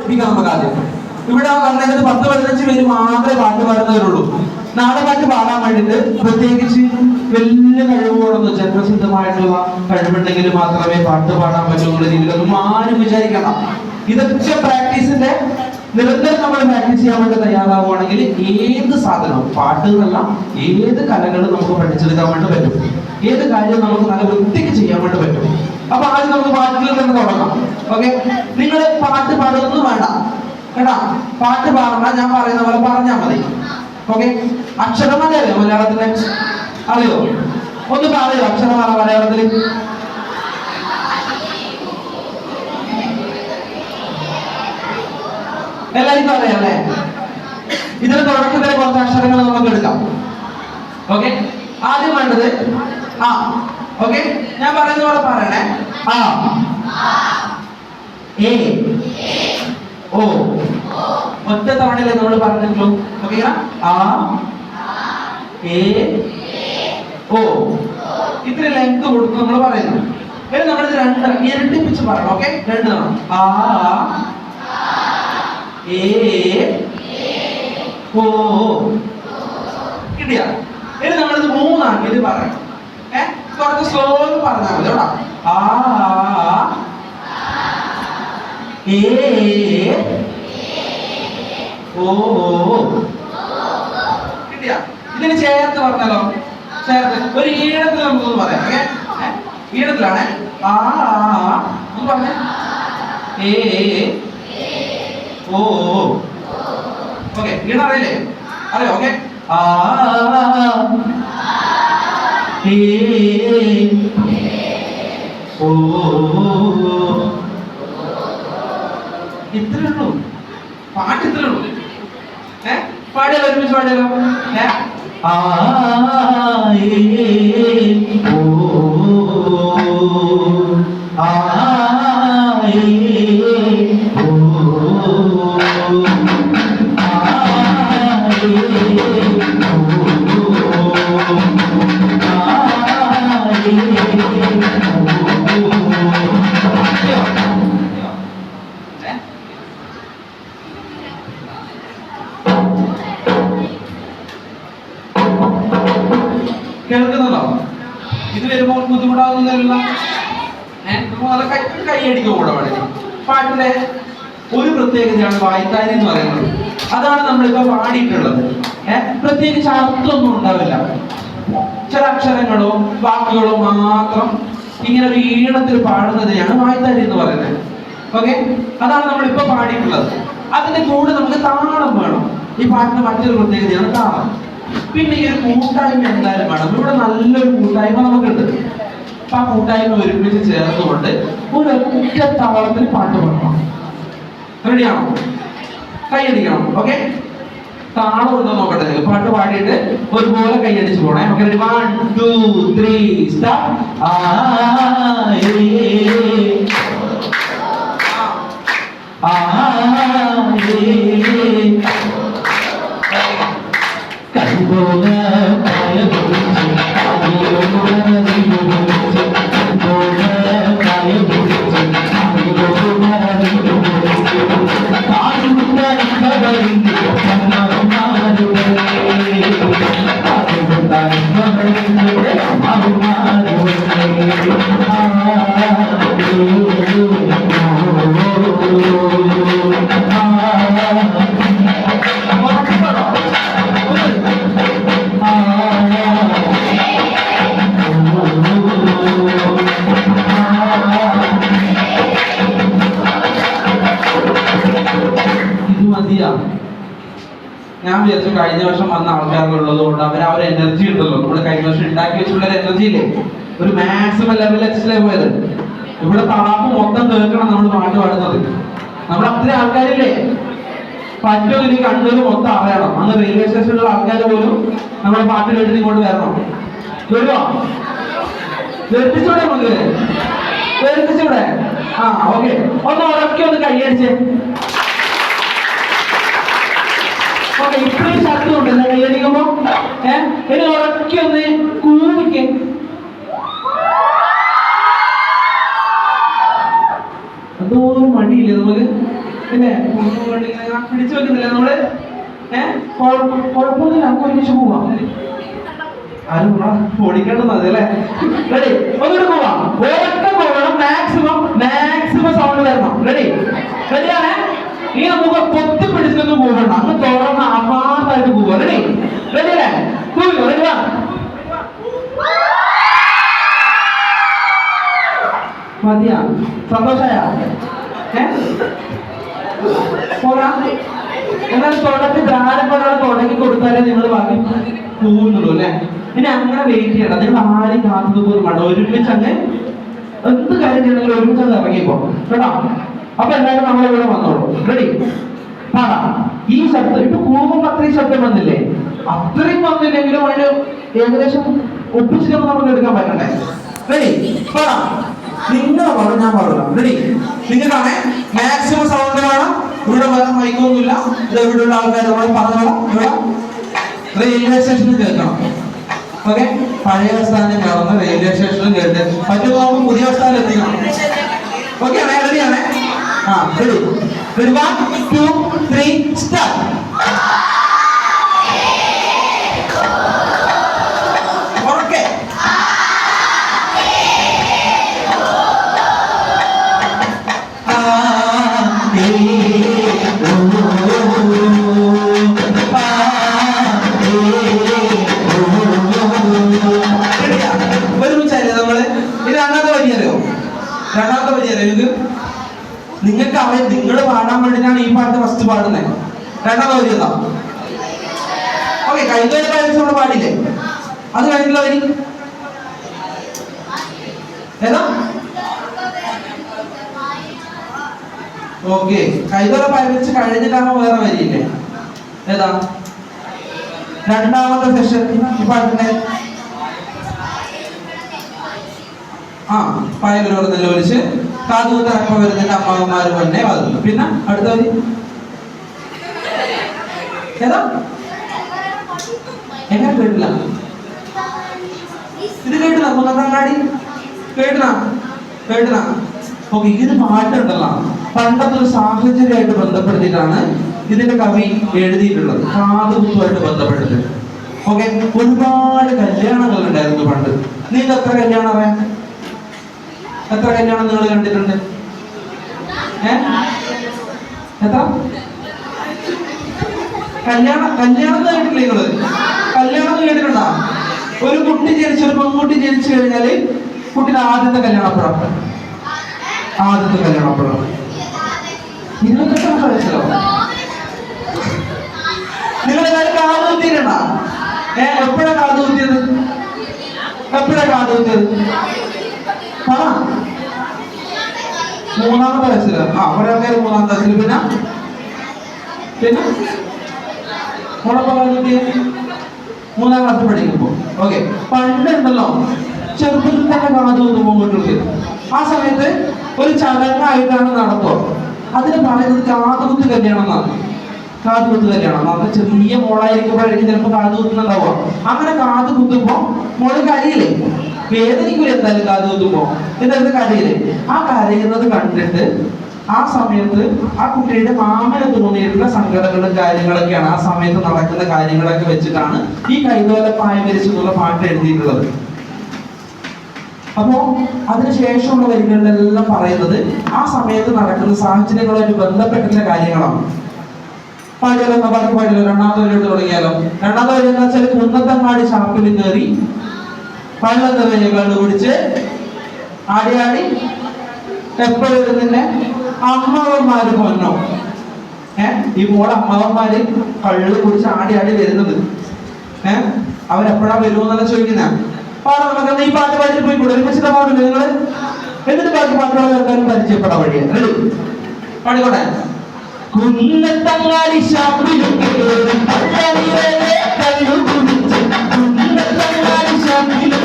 നമുക്ക് ആദ്യം ഇവിടെ പറഞ്ഞത് 10-15 പേര് മാത്രമേ പാട്ട് പാടുന്നവരുള്ളൂ. നാടൻ പാട്ട് പാടാൻ വേണ്ടിയിട്ട് പ്രത്യേകിച്ച് വലിയ കഴിവുകളൊന്നും ജന്മസിദ്ധമായിട്ടുള്ള കഴിവുണ്ടെങ്കിൽ മാത്രമേ പാട്ട് പാടാൻ പറ്റുള്ള രീതിയിലൊന്നും ആരും വിചാരിക്കണം. ഇതൊക്കെ പ്രാക്ടീസിന്റെ നിരന്തരം നമ്മൾ പ്രാക്ടീസ് ചെയ്യാൻ വേണ്ടി തയ്യാറാവുകയാണെങ്കിൽ ഏത് സാധനവും, പാട്ട് എന്നല്ല ഏത് കലകളും നമുക്ക് പഠിച്ചെടുക്കാൻ വേണ്ടി പറ്റും. ഏത് കാര്യം നമുക്ക് നല്ല വൃത്തിക്ക് ചെയ്യാൻ വേണ്ടി പറ്റും. അപ്പൊ ആദ്യം നമുക്ക് പാട്ടിൽ തന്നെ തുടങ്ങാം. ഓക്കെ, നിങ്ങൾ പാട്ട് പാടുന്നത് വേണ്ട കേട്ടാ. പാട്ട് പാടണ്ട, ഞാൻ പറയുന്ന പോലെ പറഞ്ഞാൽ മതി. ഓക്കെ, അക്ഷരമാല അറിയോ മലയാളത്തിലെ? അറിയോ? ഒന്ന് പറയോ അക്ഷരമാല മലയാളത്തില്? എല്ലാവർക്കും അറിയാം അല്ലേ? ഇതിന് തുടക്കത്തിലെ കുറച്ച് അക്ഷരങ്ങൾ നമുക്ക് എടുക്കാം. ഓക്കെ, ആദ്യം വേണ്ടത് ആ. ഓക്കെ, ഞാൻ പറയുന്ന പോലെ പറയണേ. ആ, എ, ഓ. ഒറ്റ തവണയല്ലേ നമ്മൾ പറഞ്ഞിട്ടുള്ളൂ. ഓക്കെ, ആ, എ, ഓ. ഇത്ര ലെങ്ത് കൊടുത്ത് നമ്മൾ പറയുന്നു. ഇനി നമ്മളിത് രണ്ട് ഇരട്ടിപ്പിച്ച് പറയണം. ഓക്കെ, രണ്ട് തവണ. ആ, എ, ഓ. കിട്ടിയ? ഇനി നമ്മളിത് മൂന്നാക്കിയിട്ട് പറയണം. കുറച്ച് സ്ലോ പറഞ്ഞാൽ മതി കേട്ടോ. ആ, എ, ഓ. കിട്ടിയ? ഇതിന് ചേർത്ത് പറഞ്ഞാലോ? ചേർത്ത് ഒരു ഈഴത്തിൽ നമുക്കൊന്ന് പറയാം. ഓക്കെ, ഈഴത്തിലാണ്. ആ, ഒന്ന് പറഞ്ഞേ. A, oh. ഓക്കെ, ഈണ അറിയില്ലേ? അറിയോ? ഓക്കെ, ആ, എ, ഓ. ഇത്രേ ഉള്ളൂ പാട്ട്, ഇത്രേ ഉള്ളൂ. പാടിയാലോ? ഒരുമിച്ച് പാടിയാലോ? ആ, എ, ഓ. ആ, എ, ഓ. കേൾക്കുന്നുണ്ടോ? ഇത് വരുമ്പോൾ ബുദ്ധിമുട്ടാകുന്നില്ല. കൈയടിക്കുക കൂടെ പാടില്ല. പാട്ടിന്റെ ഒരു പ്രത്യേകതയാണ് വായ്ത്താരി എന്ന് പറയുന്നത്. അതാണ് നമ്മളിപ്പോ പാടിയിട്ടുള്ളത്. പ്രത്യേകിച്ച് അർത്ഥമൊന്നും ഉണ്ടാവില്ല. ചില അക്ഷരങ്ങളോ വാക്കുകളോ മാത്രം ഇങ്ങനെ ഒരു ഈണത്തിൽ പാടുന്നതിനെയാണ് വായ്ത്താരി എന്ന് പറയുന്നത്. ഓക്കെ, അതാണ് നമ്മളിപ്പോ പാടിയിട്ടുള്ളത്. അതിന്റെ കൂടെ നമുക്ക് താളം വേണം. ഈ പാട്ടിന്റെ മറ്റൊരു പ്രത്യേകതയാണ് താളം. പിന്നെ ഈ ഒരു കൂട്ടായ്മ എന്തായാലും വേണം. ഇവിടെ നല്ലൊരു കൂട്ടായ്മ നമുക്കുണ്ട്. അപ്പൊ ആ കൂട്ടായ്മ ഒരുമിച്ച് ചേർന്നുകൊണ്ട് ഒരു ഒറ്റ താളത്തിൽ പാട്ട് പാടണം. റെഡിയാണോ? കൈയടിക്കണം. ഓക്കെ, താളം ഉണ്ടോ നോക്കട്ടെ. പാട്ട് പാടിയിട്ട് ഒരുപോലെ കൈയടിച്ച് പോണേ. Okay, 1 2 3 start. ആ, എ, ആ, എ. കണ്ടുപോക ഞാൻ വിചാരിച്ചു കഴിഞ്ഞ വർഷം വന്ന ആൾക്കാരുള്ളത് കൊണ്ട് അവർ ആ ഒരു എനർജി ഉണ്ടല്ലോ, നമ്മൾ കഴിഞ്ഞ വർഷം ഉണ്ടാക്കി വെച്ചുള്ള എനർജി ഇല്ലേ, ഒരു മാക്സിമം ലെവലിൽ എക്സലേ പോയത്. ഇവിടെ തളാപ്പ് മൊത്തം കേൾക്കണം നമ്മൾ പാട്ട് പാടുന്നത്. നമ്മൾ അത്രയും ആൾക്കാരില്ലേ, പറ്റുമെങ്കിൽ കണ്ണൂർ മൊത്തം അറിയണം. അന്ന് റെയിൽവേ സ്റ്റേഷനിലുള്ള ആൾക്കാർ പോലും നമ്മുടെ പാട്ട് കേട്ടിട്ട് ഇങ്ങോട്ട് വരണം. വരുമോ? വരുത്തിച്ചൂടെ? നമുക്ക് വരുത്തിച്ചൂടെ? ആ, ഓക്കെ. ഒന്ന് ഉറക്കെ ഒന്ന് കൈയടിച്ചേ. ഓക്കെ, ഇത്രയും ശബ്ദമുണ്ടല്ലേ കൈയടിക്കുമ്പോ? ഇനി ഉറക്കെ ഒന്ന് കൂവിക്കേ. എന്തോരം മടിയില്ലേ നമുക്ക്? ഇല്ലേ പിടിച്ചു വെക്കുന്നില്ല നമ്മള്. കുഴപ്പമൊന്നുമില്ല, നമുക്ക് ഒരുമിച്ച് പോവാം. ആരും ഓടിക്കേണ്ടത് അല്ലേ? റെഡി? ഒന്നുകൂടെ പോവാം. ഒരൊക്കെ പോകണം. മാക്സിമം സൗണ്ട് വരണം. റെഡി? റെഡിയാണ്? ഈ നമുക്ക് പൊത്തി പിടിച്ചൊന്നും പോകണ്ട, അങ്ങ് തുറന്ന് അപാർത്തായിട്ട് പോവാ. റെഡി? റെഡി അല്ലേ? റെഡി? മതിയാ? സന്തോഷായ? പോരാ? എന്നാൽ തുടങ്ങി കൊടുത്താലേ നിങ്ങൾ ബാക്കി പോകുന്നുള്ളൂ അല്ലേ? ഇനി അങ്ങനെ വെയിറ്റ് ചെയ്യണം. നിങ്ങൾ ആരും കാത്തു പോലും വേണ്ട. ഒരുമിച്ച് അങ്ങ് എന്ത് കാര്യം ചെയ്യണമെങ്കിൽ ഒരുമിച്ച് അങ്ങ് ഇറങ്ങിപ്പോ കേട്ടോ. അപ്പൊ എല്ലാവരും നമ്മളിവിടെ വന്നോളൂ. റെഡി? പാടാം. ഈ ശബ്ദം ഇപ്പൊ കൂകുമ്പോ അത്രയും ശബ്ദം വന്നില്ലേ? അത്രയും വന്നില്ലെങ്കിലും അതിന് ഏകദേശം ഒപ്പിച്ചിട്ട് നമുക്ക് എടുക്കാൻ പറ്റണ്ടേ? റെഡി? പാടാം. നിങ്ങൾ പാടും, ഞാൻ പാടില്ല. റെഡി? നിങ്ങൾക്കാണേ മാക്സിമം സൗണ്ട് വേണം. ഇവിടെ വേറെ മൈക്കൊന്നുമില്ല. ഇത് ഇവിടെയുള്ള ആൾക്കാർ നമ്മൾ പറഞ്ഞോളാം. ഇവിടെ റെയിൽവേ സ്റ്റേഷനിൽ കേൾക്കണം. ഓക്കെ? പഴയ സ്ഥാനം കാണുന്ന റെയിൽവേ സ്റ്റേഷനിൽ കേട്ട് പറ്റുമ്പോൾ നമുക്ക് പുതിയ സ്ഥാനം എത്തിക്കണം. ഓക്കെ ആണേ? റെഡിയാണേ? റെഡി? 1 2 3 സ്റ്റാർട്ട്. ഓക്കെ? ഒരുമിച്ചല്ലേ നമ്മള്? ഇത് രണ്ടാമത്തെ വരിയല്ലോ. നിങ്ങൾക്ക് അറിയാം, നിങ്ങൾ പാടാൻ വേണ്ടിയിട്ടാണ് ഈ പാട്ട് ഫസ്റ്റ് പാടുന്നത്. രണ്ടാമത്തെ വരി എന്താ? ഓക്കെ, കൈതോല പായസം നമ്മൾ പാടില്ലേ? അത് കഴിഞ്ഞുള്ള വരി ഏതാ? ഓക്കെ, കൈതോല പായസം കഴിഞ്ഞിട്ടാണോ വേറെ വരിയില്ലേ? ഏതാ? രണ്ടാമത്തെ സെഷൻ ഈ പാട്ടിന്റെ പായലൂർ നെല്ലോലിച്ച് കാതുകൂത്തറപ്പ വരുന്നതിന്റെ അമ്മാവന്മാര് തന്നെ വന്നു. പിന്നെ അടുത്ത വരി ഏതാ? എങ്ങനെ കേട്ടില്ല? ഇത് കേട്ടില്ല? കുന്നത്തങ്ങാടി കേട്ടില്ല? ഓക്കെ, ഇത് പാട്ടുണ്ടല്ലോ. പണ്ടത്തെ ഒരു സാഹചര്യമായിട്ട് ബന്ധപ്പെടുത്തിയിട്ടാണ് ഇതിന്റെ കവി എഴുതിയിട്ടുള്ളത്. കാതുകുത്തുമായിട്ട് ബന്ധപ്പെട്ടിട്ട്. ഓക്കെ, ഒരുപാട് കല്യാണങ്ങൾ ഉണ്ടായിരുന്നു പണ്ട്. നിങ്ങൾക്ക് എത്ര കല്യാണം അറിയാം? എത്ര കല്യാണം നിങ്ങൾ കണ്ടിട്ടുണ്ട്? എത്ര കല്യാണം കേട്ടിട്ടില്ലേ നിങ്ങള്? കല്യാണം കേട്ടിട്ടുണ്ടോ? ഒരു കുട്ടി ഒരു പെൺകുട്ടി ജനിച്ചു കഴിഞ്ഞാല് കുട്ടിയുടെ ആദ്യത്തെ കല്യാണപ്പുറം 28 വയസ്സിലോ? നിങ്ങളുടെ കാര്യം കാത് കുത്തിയിട്ടുണ്ടോ? എപ്പോഴാണ് കാത് കുത്തിയത്? മൂന്നാമത്തെ വയസ്സില്. ഒരാൾക്കാർ 3-ാമത്തെ വയസ്സിൽ. പിന്നെ മോളപ്പ കാത് കുത്തിയ 3-ാം ക്ലാസ് പഠിക്കുമ്പോ. ഓക്കെ, പണ്ടുണ്ടല്ലോ ചെറുപ്പത്തിൽ തന്നെ കാത് കുത്തുമ്പോ കുട്ടികൾക്ക് ആ സമയത്ത് ഒരു ചടങ്ങായിട്ടാണ് നടത്തുക. അതിന് പറയുന്നത് കാതുകുത്ത് കല്യാണം എന്നാണ്. കാതുകുത്ത് കല്യാണം അപ്പൊ ചെറിയ മോളായിരിക്കുമ്പോഴായിരിക്കും ചിലപ്പോൾ കാത് കുത്തുന്നുണ്ടാവുക. അങ്ങനെ കാത് കുത്തുമ്പോ മോള് കരയില്ലേ? വേദനിക്കൂല എന്തായാലും കാത് കുത്തുമ്പോ. എന്നിട്ട് കരയില്ലേ? ആ കരയുന്നത് കണ്ടിട്ട് ആ സമയത്ത് ആ കുട്ടിയുടെ മാമന് തോന്നിയിട്ടുള്ള സങ്കടങ്ങളും കാര്യങ്ങളൊക്കെയാണ് ആ സമയത്ത് നടക്കുന്ന കാര്യങ്ങളൊക്കെ വെച്ചിട്ടാണ് ഈ കൈതോല പായ വിരിച്ചെന്നുള്ള പാട്ട് എഴുതിയിട്ടുള്ളത്. അപ്പോ അതിനുശേഷമുള്ള വരികളിലെല്ലാം പറയുന്നത് ആ സമയത്ത് നടക്കുന്ന സാഹചര്യങ്ങളുമായിട്ട് ബന്ധപ്പെട്ടുള്ള കാര്യങ്ങളാണ്. പാടിയാലോ? പാടില്ലോ? രണ്ടാമത്തെ വരിയോട് തുടങ്ങിയാലോ? രണ്ടാമത്തെ വരി എന്താ വെച്ചാൽ, കുന്നത്തങ്ങാടി ഷാപ്പിൽ കയറി വെള്ളം നിറയെ കള്ളു കുടിച്ച് ആടി എപ്പോഴും നിന്നെ അമ്മവന്മാര് പൊന്നോ. ഈ മോളെ അമ്മവന്മാര് കള്ളു കുടിച്ച് ആടി വരുന്നത്. അവരെപ്പോഴാ വരുമെന്നല്ല ചോദിക്കുന്ന. പാടാം, നമുക്ക് ഈ പാട്ട് പാടിച്ച് പോയി കൂടെ ഒരുമിച്ചിട്ട് പാടില്ല നിങ്ങള്? എന്നിട്ട് ബാക്കി പാട്ടുകൾ കേൾക്കാനും പരിചയപ്പെടാൻ വഴിയാണ്. റെഡി? പാടിക്കോട്ടെ. കുന്നത്തങ്ങാടി ഷാപ്പിലും കുന്നത്തങ്ങാടി ഷാപ്പിലും